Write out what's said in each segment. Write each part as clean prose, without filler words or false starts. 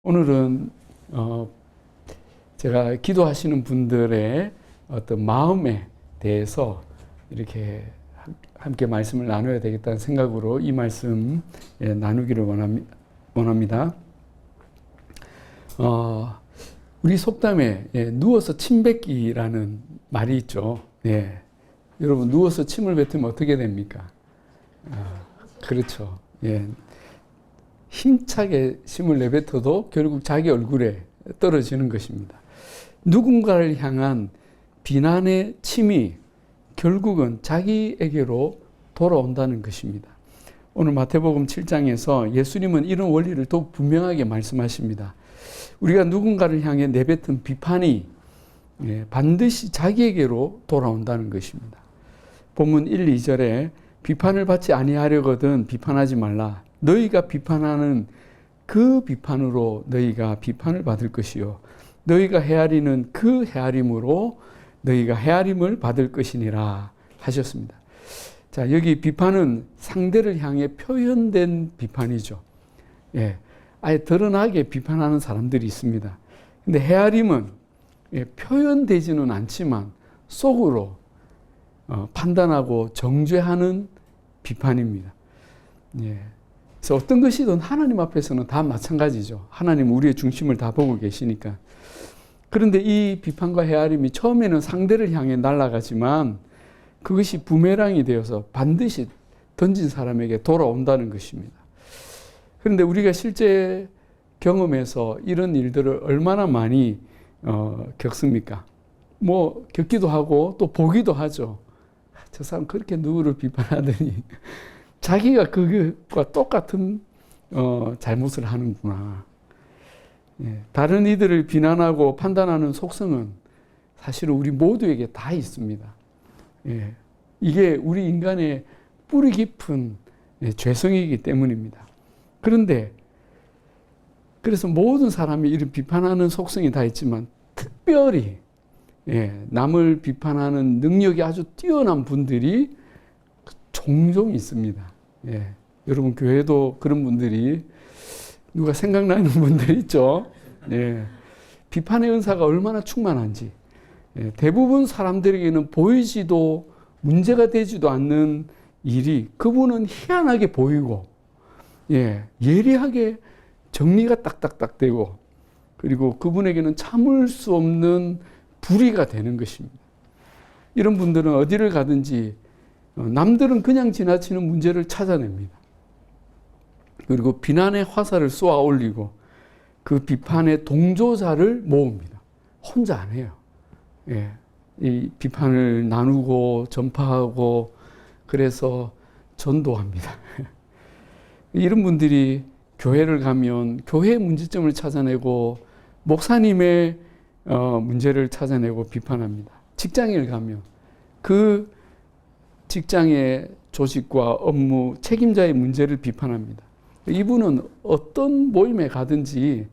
오늘은 제가 기도하시는 분들의 어떤 마음에 대해서 이렇게 함께 말씀을 나눠야 되겠다는 생각으로 이 말씀 나누기를 원합니다. 우리 속담에 누워서 침 뱉기라는 말이 있죠. 여러분, 누워서 침을 뱉으면 어떻게 됩니까? 그렇죠. 힘차게 침을 내뱉어도 결국 자기 얼굴에 떨어지는 것입니다. 누군가를 향한 비난의 침이 결국은 자기에게로 돌아온다는 것입니다. 오늘 마태복음 7장에서 예수님은 이런 원리를 더욱 분명하게 말씀하십니다. 우리가 누군가를 향해 내뱉은 비판이 반드시 자기에게로 돌아온다는 것입니다. 본문 1, 2절에 비판을 받지 아니하려거든 비판하지 말라. 너희가 비판하는 그 비판으로 너희가 비판을 받을 것이요 너희가 헤아리는 그 헤아림으로 너희가 헤아림을 받을 것이니라 하셨습니다. 자, 여기 비판은 상대를 향해 표현된 비판이죠. 아예 드러나게 비판하는 사람들이 있습니다. 근데 헤아림은 표현되지는 않지만 속으로 판단하고 정죄하는 비판입니다. 그래서 어떤 것이든 하나님 앞에서는 다 마찬가지죠. 하나님은 우리의 중심을 다 보고 계시니까. 그런데 이 비판과 헤아림이 처음에는 상대를 향해 날아가지만 그것이 부메랑이 되어서 반드시 던진 사람에게 돌아온다는 것입니다. 그런데 우리가 실제 경험에서 이런 일들을 얼마나 많이 겪습니까? 겪기도 하고 또 보기도 하죠. 저 사람 그렇게 누구를 비판하더니 자기가 그것과 똑같은 잘못을 하는구나. 다른 이들을 비난하고 판단하는 속성은 사실은 우리 모두에게 다 있습니다. 이게 우리 인간의 뿌리 깊은 죄성이기 때문입니다. 그래서 모든 사람이 이런 비판하는 속성이 다 있지만 특별히 남을 비판하는 능력이 아주 뛰어난 분들이 종종 있습니다. 여러분 교회도 그런 분들이 누가 생각나는 분들 있죠. 비판의 은사가 얼마나 충만한지 대부분 사람들에게는 보이지도 문제가 되지도 않는 일이 그분은 희한하게 보이고 예리하게 정리가 딱딱딱 되고 그리고 그분에게는 참을 수 없는 불의가 되는 것입니다. 이런 분들은 어디를 가든지 남들은 그냥 지나치는 문제를 찾아냅니다. 그리고 비난의 화살을 쏘아 올리고 그 비판의 동조자를 모읍니다. 혼자 안 해요. 이 비판을 나누고 전파하고 그래서 전도합니다. 이런 분들이 교회를 가면 교회의 문제점을 찾아내고 목사님의 문제를 찾아내고 비판합니다. 직장에 가면 그 직장의 조직과 업무, 책임자의 문제를 비판합니다. 이분은 어떤 모임에 가든지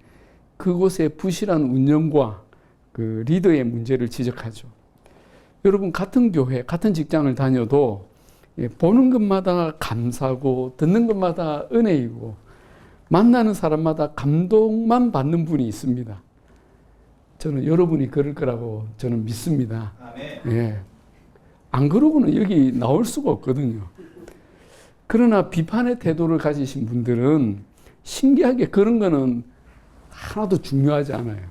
그곳의 부실한 운영과 그 리더의 문제를 지적하죠. 여러분 같은 교회, 같은 직장을 다녀도 보는 것마다 감사고 듣는 것마다 은혜이고 만나는 사람마다 감동만 받는 분이 있습니다. 저는 여러분이 그럴 거라고 저는 믿습니다. 안 그러고는 여기 나올 수가 없거든요. 그러나 비판의 태도를 가지신 분들은 신기하게 그런 거는 하나도 중요하지 않아요.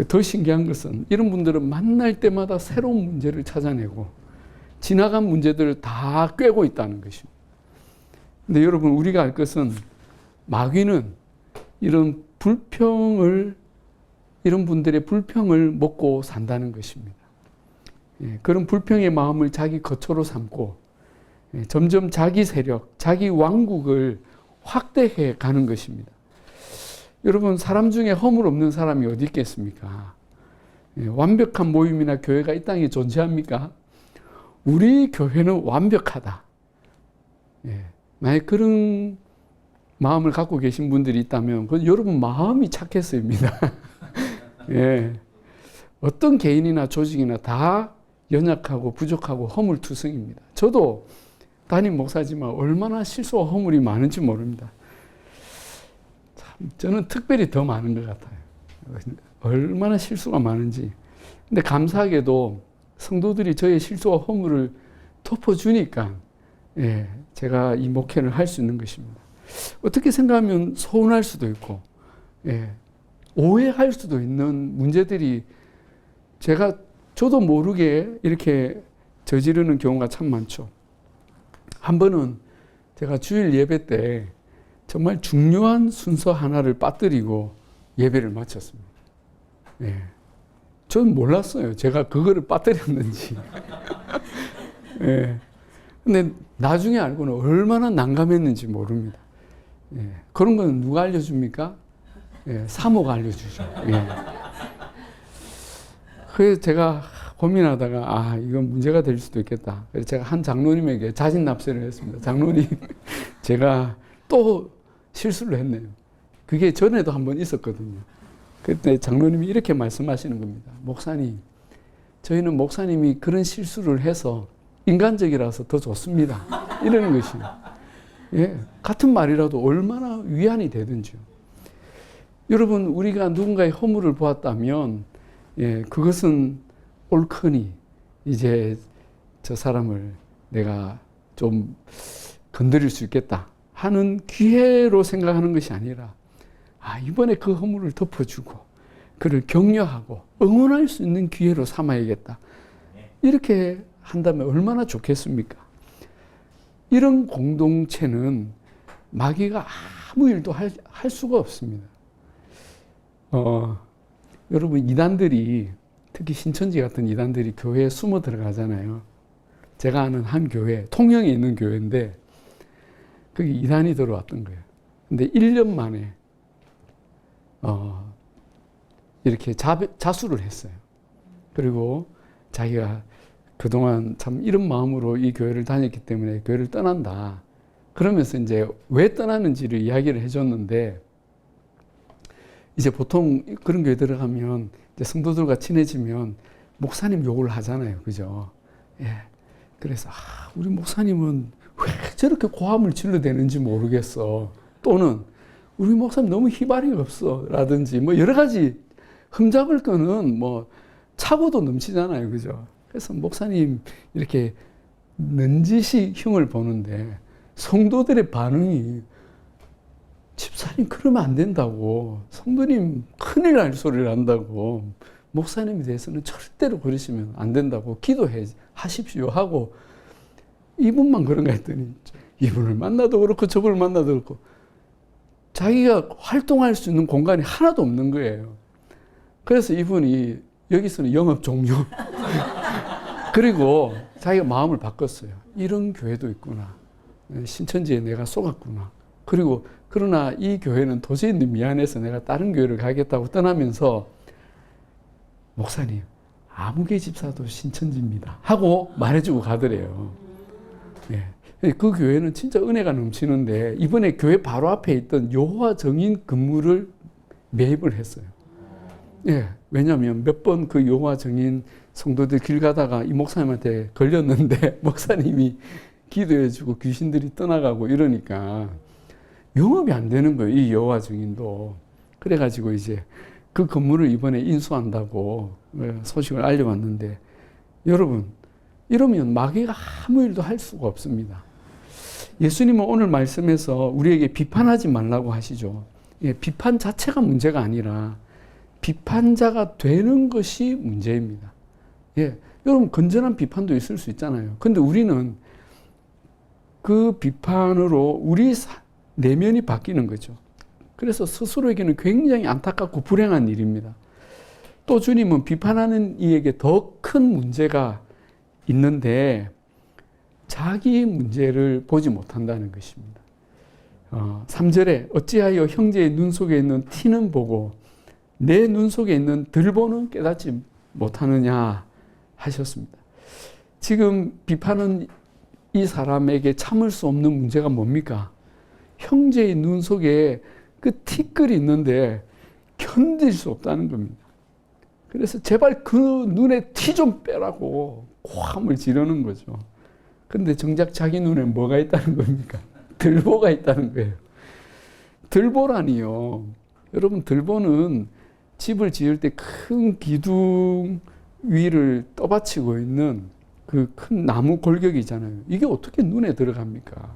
더 신기한 것은 이런 분들은 만날 때마다 새로운 문제를 찾아내고 지나간 문제들을 다 꿰고 있다는 것입니다. 근데 여러분 우리가 알 것은 마귀는 이런 분들의 불평을 먹고 산다는 것입니다. 그런 불평의 마음을 자기 거처로 삼고 점점 자기 세력, 자기 왕국을 확대해 가는 것입니다. 여러분 사람 중에 허물 없는 사람이 어디 있겠습니까? 완벽한 모임이나 교회가 이 땅에 존재합니까? 우리 교회는 완벽하다. 만약 그런 마음을 갖고 계신 분들이 있다면 그건 여러분 마음이 착해서입니다. 어떤 개인이나 조직이나 다 연약하고 부족하고 허물투성입니다. 저도 담임 목사지만 얼마나 실수와 허물이 많은지 모릅니다. 저는 특별히 더 많은 것 같아요. 얼마나 실수가 많은지. 근데 감사하게도 성도들이 저의 실수와 허물을 덮어주니까 예, 제가 이 목회를 할 수 있는 것입니다. 어떻게 생각하면 서운할 수도 있고 예, 오해할 수도 있는 문제들이 저도 모르게 이렇게 저지르는 경우가 참 많죠. 한 번은 제가 주일 예배 때 정말 중요한 순서 하나를 빠뜨리고 예배를 마쳤습니다. 예. 전 몰랐어요. 제가 그거를 빠뜨렸는지. 예. 근데 나중에 알고는 얼마나 난감했는지 모릅니다. 예. 그런 건 누가 알려줍니까? 예. 사모가 알려주죠. 예. 그래서 제가 고민하다가 이건 문제가 될 수도 있겠다. 그래서 제가 한 장로님에게 자진납세를 했습니다. 장로님, 제가 또 실수를 했네요. 그게 전에도 한번 있었거든요. 그때 장로님이 이렇게 말씀하시는 겁니다. 목사님, 저희는 목사님이 그런 실수를 해서 인간적이라서 더 좋습니다. 이러는 것이에요. 예, 같은 말이라도 얼마나 위안이 되든지요. 여러분, 우리가 누군가의 허물을 보았다면 예, 그것은 옳거니 이제 저 사람을 내가 좀 건드릴 수 있겠다 하는 기회로 생각하는 것이 아니라 이번에 그 허물을 덮어주고 그를 격려하고 응원할 수 있는 기회로 삼아야겠다. 이렇게 한다면 얼마나 좋겠습니까? 이런 공동체는 마귀가 아무 일도 할 수가 없습니다. 여러분, 이단들이 특히 신천지 같은 이단들이 교회에 숨어 들어가잖아요. 제가 아는 한 교회, 통영에 있는 교회인데 거기 이단이 들어왔던 거예요. 근데 1년 만에 이렇게 자수를 했어요. 그리고 자기가 그동안 참 이런 마음으로 이 교회를 다녔기 때문에 교회를 떠난다. 그러면서 이제 왜 떠나는지를 이야기를 해줬는데 이제 보통 그런 교회 들어가면 이제 성도들과 친해지면 목사님 욕을 하잖아요. 그죠? 예. 그래서 우리 목사님은 왜 저렇게 고함을 질러대는지 모르겠어. 또는 우리 목사님 너무 희발이 없어. 라든지 뭐 여러 가지 흠잡을 거는 뭐 차고도 넘치잖아요. 그죠? 그래서 목사님 이렇게 넌지시 흉을 보는데 성도들의 반응이 집사님 그러면 안 된다고. 성도님 큰일 날 소리를 한다고. 목사님에 대해서는 절대로 그러시면 안 된다고. 기도해 하십시오 하고 이분만 그런가 했더니 이분을 만나도 그렇고 저분을 만나도 그렇고 자기가 활동할 수 있는 공간이 하나도 없는 거예요. 그래서 이분이 여기서는 영업 종료. 그리고 자기가 마음을 바꿨어요. 이런 교회도 있구나. 신천지에 내가 속았구나. 그리고 그러나 이 교회는 도저히 미안해서 내가 다른 교회를 가겠다고 떠나면서 목사님, 아무개 집사도 신천지입니다. 하고 말해주고 가더래요. 예. 그 교회는 진짜 은혜가 넘치는데 이번에 교회 바로 앞에 있던 여호와 증인 건물을 매입을 했어요. 예. 왜냐하면 몇 번 그 여호와 증인 성도들 길 가다가 이 목사님한테 걸렸는데 목사님이 기도해주고 귀신들이 떠나가고 이러니까 영업이 안 되는 거예요. 이 여호와 증인도. 그래가지고 이제 그 건물을 이번에 인수한다고 소식을 알려왔는데 여러분, 이러면 마귀가 아무 일도 할 수가 없습니다. 예수님은 오늘 말씀에서 우리에게 비판하지 말라고 하시죠. 예, 비판 자체가 문제가 아니라 비판자가 되는 것이 문제입니다. 예, 여러분 건전한 비판도 있을 수 있잖아요. 근데 우리는 그 비판으로 우리 내면이 바뀌는 거죠. 그래서 스스로에게는 굉장히 안타깝고 불행한 일입니다. 또 주님은 비판하는 이에게 더 큰 문제가 있는데 자기 문제를 보지 못한다는 것입니다. 3절에 어찌하여 형제의 눈 속에 있는 티는 보고 내 눈 속에 있는 들보는 깨닫지 못하느냐 하셨습니다. 지금 비판은 이 사람에게 참을 수 없는 문제가 뭡니까? 형제의 눈 속에 그 티끌이 있는데 견딜 수 없다는 겁니다. 그래서 제발 그 눈에 티 좀 빼라고 고함을 지르는 거죠. 근데 정작 자기 눈에 뭐가 있다는 겁니까? 들보가 있다는 거예요. 들보라니요. 여러분 들보는 집을 지을 때 큰 기둥 위를 떠받치고 있는 그 큰 나무 골격이잖아요. 이게 어떻게 눈에 들어갑니까?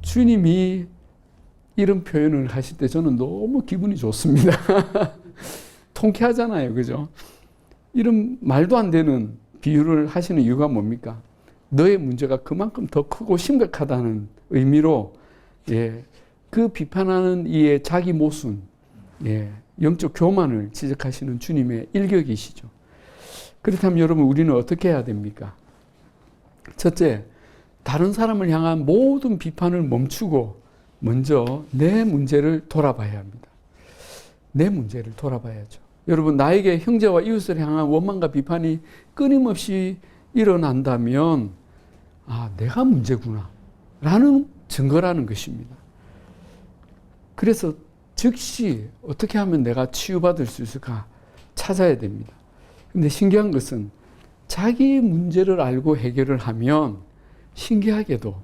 주님이 이런 표현을 하실 때 저는 너무 기분이 좋습니다. 통쾌하잖아요. 그죠? 이런 말도 안 되는 비유를 하시는 이유가 뭡니까? 너의 문제가 그만큼 더 크고 심각하다는 의미로, 예, 그 비판하는 이의 자기 모순, 예, 영적 교만을 지적하시는 주님의 일격이시죠. 그렇다면 여러분, 우리는 어떻게 해야 됩니까? 첫째, 다른 사람을 향한 모든 비판을 멈추고 먼저 내 문제를 돌아봐야 합니다. 내 문제를 돌아봐야죠. 여러분, 나에게 형제와 이웃을 향한 원망과 비판이 끊임없이 일어난다면, 아, 내가 문제구나 라는 증거라는 것입니다. 그래서 즉시 어떻게 하면 내가 치유받을 수 있을까 찾아야 됩니다. 근데 신기한 것은 자기 문제를 알고 해결을 하면 신기하게도,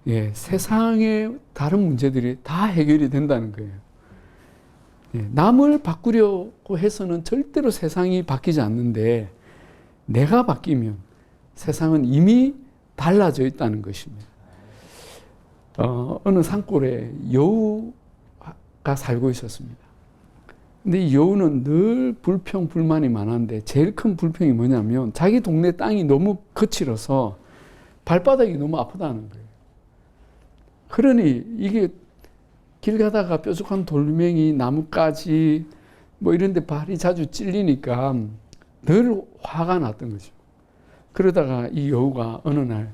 예, 세상의 다른 문제들이 다 해결이 된다는 거예요. 예, 남을 바꾸려고 해서는 절대로 세상이 바뀌지 않는데 내가 바뀌면 세상은 이미 달라져 있다는 것입니다. 어느 산골에 여우가 살고 있었습니다. 근데 이 여우는 늘 불평, 불만이 많았는데 제일 큰 불평이 뭐냐면 자기 동네 땅이 너무 거칠어서 발바닥이 너무 아프다는 거예요. 그러니 이게 길 가다가 뾰족한 돌멩이, 나뭇가지 뭐 이런 데 발이 자주 찔리니까 늘 화가 났던 거죠. 그러다가 이 여우가 어느 날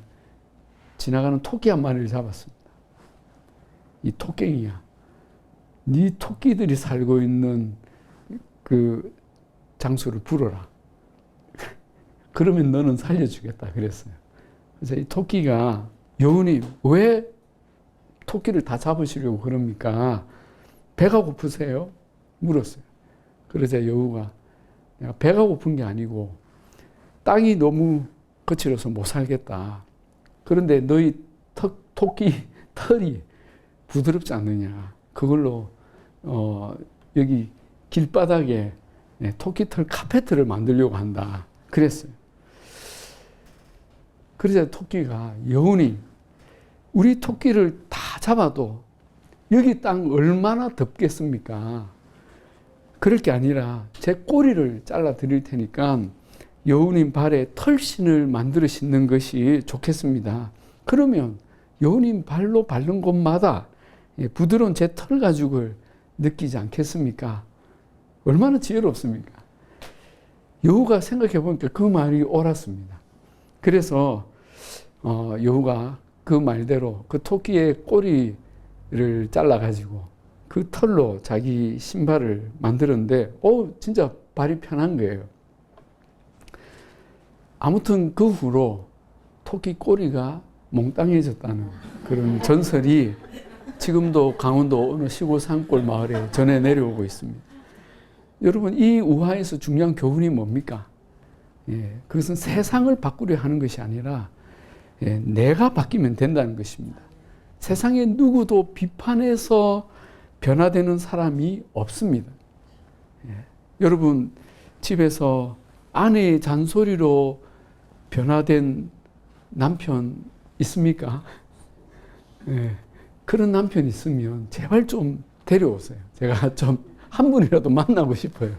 지나가는 토끼 한 마리를 잡았습니다. 이 토깽이야. 네 토끼들이 살고 있는 그 장소를 불어라. 그러면 너는 살려주겠다 그랬어요. 그래서 이 토끼가, 여우님 왜 토끼를 다 잡으시려고 그럽니까? 배가 고프세요? 물었어요. 그러자 여우가, 내가 배가 고픈 게 아니고 땅이 너무 거칠어서 못 살겠다. 그런데 너희 토끼 털이 부드럽지 않느냐. 그걸로 여기 길바닥에 토끼털 카페트를 만들려고 한다. 그랬어요. 그러자 토끼가, 여우님, 우리 토끼를 다 잡아도 여기 땅 얼마나 덥겠습니까? 그럴 게 아니라 제 꼬리를 잘라 드릴 테니까 여우님 발에 털신을 만들어 신는 것이 좋겠습니다. 그러면 여우님 발로 밟는 곳마다 부드러운 제 털 가죽을 느끼지 않겠습니까? 얼마나 지혜롭습니까? 여우가 생각해 보니까 그 말이 옳았습니다. 그래서 여우가 그 말대로 그 토끼의 꼬리를 잘라가지고 그 털로 자기 신발을 만들었는데, 진짜 발이 편한 거예요. 아무튼 그 후로 토끼 꼬리가 몽땅해졌다는 그런 전설이 지금도 강원도 어느 시골 산골 마을에 전해 내려오고 있습니다. 여러분, 이 우화에서 중요한 교훈이 뭡니까? 예, 그것은 세상을 바꾸려 하는 것이 아니라, 예, 내가 바뀌면 된다는 것입니다. 세상에 누구도 비판해서 변화되는 사람이 없습니다. 예, 여러분, 집에서 아내의 잔소리로 변화된 남편 있습니까? 예, 그런 남편 있으면 제발 좀 데려오세요. 제가 좀 한 분이라도 만나고 싶어요.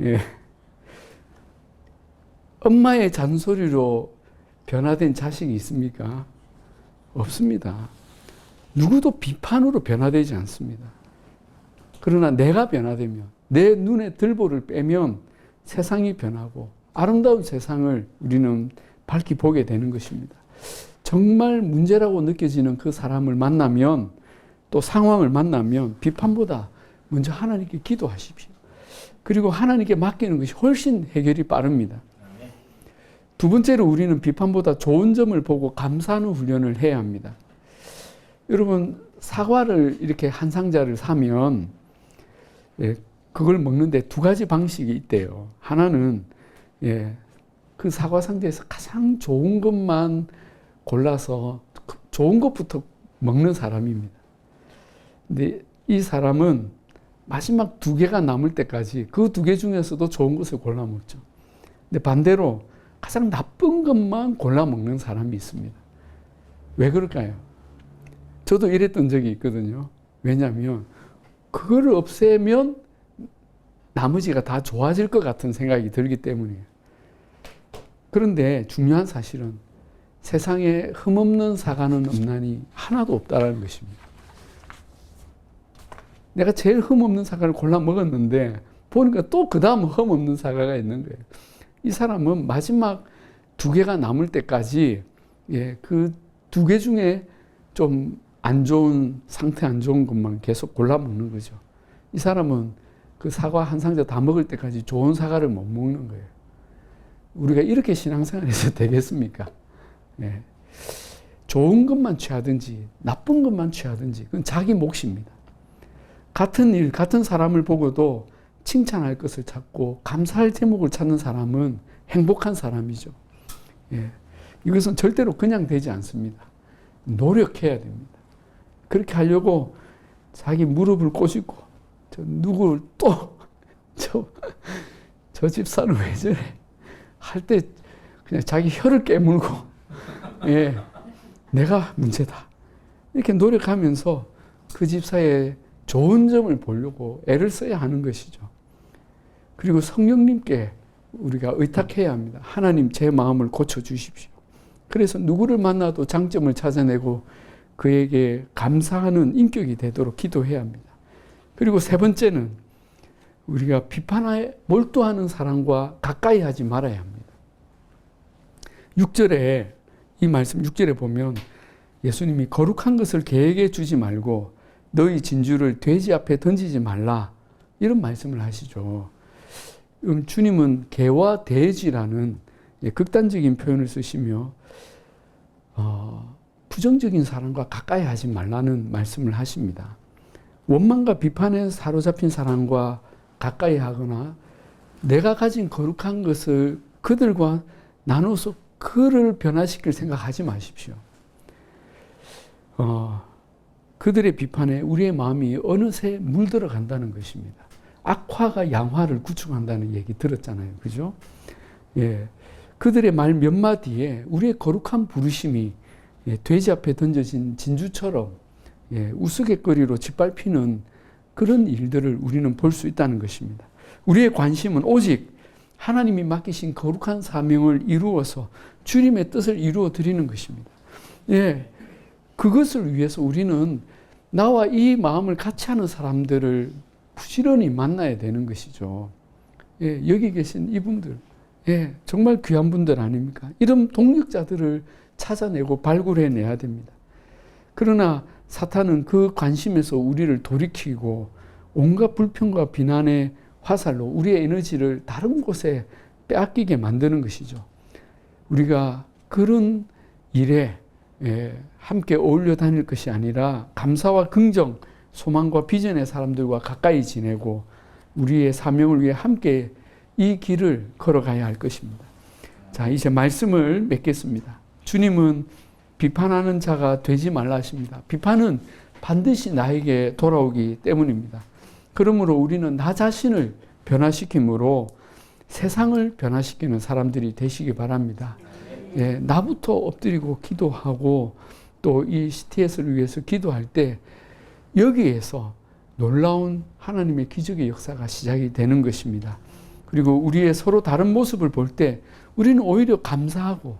예. 엄마의 잔소리로 변화된 자식이 있습니까? 없습니다. 누구도 비판으로 변화되지 않습니다. 그러나 내가 변화되면, 내 눈에 들보를 빼면 세상이 변하고 아름다운 세상을 우리는 밝히 보게 되는 것입니다. 정말 문제라고 느껴지는 그 사람을 만나면, 또 상황을 만나면 비판보다 먼저 하나님께 기도하십시오. 그리고 하나님께 맡기는 것이 훨씬 해결이 빠릅니다. 두 번째로, 우리는 비판보다 좋은 점을 보고 감사하는 훈련을 해야 합니다. 여러분, 사과를 이렇게 한 상자를 사면, 예, 그걸 먹는데 두 가지 방식이 있대요. 하나는, 예, 그 사과 상자에서 가장 좋은 것만 골라서 좋은 것부터 먹는 사람입니다. 근데 이 사람은 마지막 2개가 남을 때까지 그 2개 중에서도 좋은 것을 골라 먹죠. 근데 반대로 가장 나쁜 것만 골라 먹는 사람이 있습니다. 왜 그럴까요? 저도 이랬던 적이 있거든요. 왜냐하면 그거를 없애면 나머지가 다 좋아질 것 같은 생각이 들기 때문이에요. 그런데 중요한 사실은 세상에 흠없는 사과는 없나니 하나도 없다라는 것입니다. 내가 제일 흠없는 사과를 골라 먹었는데 보니까 또 그 다음 흠없는 사과가 있는 거예요. 이 사람은 마지막 2개가 남을 때까지 그 2개 중에 좀 안 좋은, 상태 안 좋은 것만 계속 골라 먹는 거죠. 이 사람은 그 사과 한 상자 다 먹을 때까지 좋은 사과를 못 먹는 거예요. 우리가 이렇게 신앙생활에서 되겠습니까? 예. 좋은 것만 취하든지 나쁜 것만 취하든지 그건 자기 몫입니다. 같은 일, 같은 사람을 보고도 칭찬할 것을 찾고 감사할 제목을 찾는 사람은 행복한 사람이죠. 예. 이것은 절대로 그냥 되지 않습니다. 노력해야 됩니다. 그렇게 하려고 자기 무릎을 꼬집고 누구를 또 저 집사는 왜 저래? 할 때 그냥 자기 혀를 깨물고 예, 내가 문제다. 이렇게 노력하면서 그 집사의 좋은 점을 보려고 애를 써야 하는 것이죠. 그리고 성령님께 우리가 의탁해야 합니다. 하나님 제 마음을 고쳐주십시오. 그래서 누구를 만나도 장점을 찾아내고 그에게 감사하는 인격이 되도록 기도해야 합니다. 그리고 3번째는 우리가 비판에 몰두하는 사람과 가까이 하지 말아야 합니다. 6절에 이 말씀 6절에 보면 예수님이 거룩한 것을 개에게 주지 말고 너희 진주를 돼지 앞에 던지지 말라 이런 말씀을 하시죠. 주님은 개와 돼지라는 극단적인 표현을 쓰시며 부정적인 사람과 가까이 하지 말라는 말씀을 하십니다. 원망과 비판에 사로잡힌 사람과 가까이 하거나 내가 가진 거룩한 것을 그들과 나눠서 그를 변화시킬 생각하지 마십시오. 그들의 비판에 우리의 마음이 어느새 물들어 간다는 것입니다. 악화가 양화를 구축한다는 얘기 들었잖아요. 그죠? 예. 그들의 말 몇 마디에 우리의 거룩한 부르심이 돼지 앞에 던져진 진주처럼 우스갯거리로 짓밟히는 그런 일들을 우리는 볼 수 있다는 것입니다. 우리의 관심은 오직 하나님이 맡기신 거룩한 사명을 이루어서 주님의 뜻을 이루어 드리는 것입니다. 예, 그것을 위해서 우리는 나와 이 마음을 같이 하는 사람들을 부지런히 만나야 되는 것이죠. 예, 여기 계신 이분들, 정말 귀한 분들 아닙니까? 이런 동력자들을 찾아내고 발굴해내야 됩니다. 그러나 사탄은 그 관심에서 우리를 돌이키고 온갖 불평과 비난의 화살로 우리의 에너지를 다른 곳에 빼앗기게 만드는 것이죠. 우리가 그런 일에 함께 어울려 다닐 것이 아니라 감사와 긍정, 소망과 비전의 사람들과 가까이 지내고 우리의 사명을 위해 함께 이 길을 걸어가야 할 것입니다. 자, 이제 말씀을 맺겠습니다. 주님은 비판하는 자가 되지 말라 하십니다. 비판은 반드시 나에게 돌아오기 때문입니다. 그러므로 우리는 나 자신을 변화시킴으로 세상을 변화시키는 사람들이 되시기 바랍니다. 나부터 엎드리고 기도하고 또 이 CTS를 위해서 기도할 때 여기에서 놀라운 하나님의 기적의 역사가 시작이 되는 것입니다. 그리고 우리의 서로 다른 모습을 볼 때 우리는 오히려 감사하고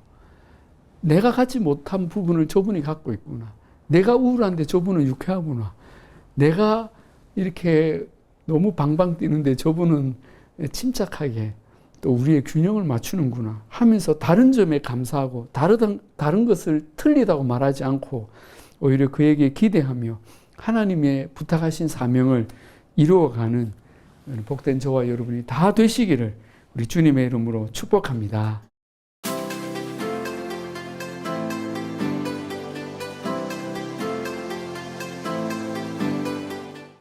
내가 갖지 못한 부분을 저분이 갖고 있구나. 내가 우울한데 저분은 유쾌하구나. 내가 이렇게 너무 방방 뛰는데 저분은 침착하게 또 우리의 균형을 맞추는구나 하면서 다른 점에 감사하고 다른 것을 틀리다고 말하지 않고 오히려 그에게 기대하며 하나님의 부탁하신 사명을 이루어가는 복된 저와 여러분이 다 되시기를 우리 주님의 이름으로 축복합니다.